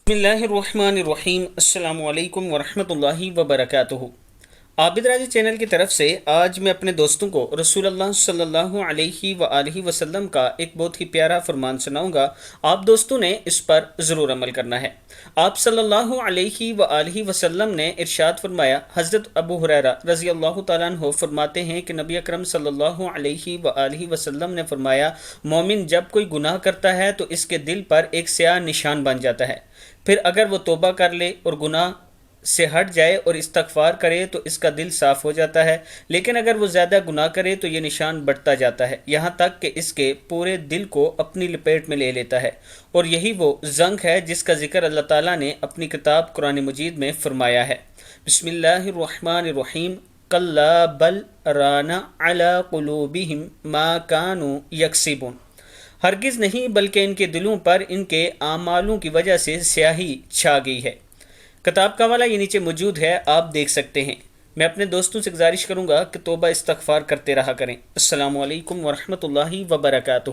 بسم اللہ الرحمن الرحیم السلام علیکم ورحمۃ اللہ وبرکاتہ۔ عابد راضی چینل کی طرف سے آج میں اپنے دوستوں کو رسول اللہ صلی اللہ علیہ وآلہ وسلم کا ایک بہت ہی پیارا فرمان سناؤں گا۔ آپ دوستوں نے اس پر ضرور عمل کرنا ہے۔ آپ صلی اللہ علیہ وآلہ وسلم نے ارشاد فرمایا، حضرت ابو ہریرہ رضی اللہ تعالیٰ عنہ فرماتے ہیں کہ نبی اکرم صلی اللہ علیہ وآلہ وسلم نے فرمایا، مومن جب کوئی گناہ کرتا ہے تو اس کے دل پر ایک سیاہ نشان بن جاتا ہے، پھر اگر وہ توبہ کر لے اور گناہ سے ہٹ جائے اور استغفار کرے تو اس کا دل صاف ہو جاتا ہے، لیکن اگر وہ زیادہ گناہ کرے تو یہ نشان بڑھتا جاتا ہے، یہاں تک کہ اس کے پورے دل کو اپنی لپیٹ میں لے لیتا ہے، اور یہی وہ زنگ ہے جس کا ذکر اللہ تعالیٰ نے اپنی کتاب قرآن مجید میں فرمایا ہے۔ بسم اللہ الرحمن الرحیم، کلا بل ران علی قلوبہم ما کانوا یکسبون، ہرگز نہیں بلکہ ان کے دلوں پر ان کے اعمالوں کی وجہ سے سیاہی چھا گئی ہے۔ کتاب کا حوالہ یہ نیچے موجود ہے، آپ دیکھ سکتے ہیں۔ میں اپنے دوستوں سے گزارش کروں گا کہ توبہ استغفار کرتے رہا کریں۔ السلام علیکم ورحمۃ اللہ وبرکاتہ۔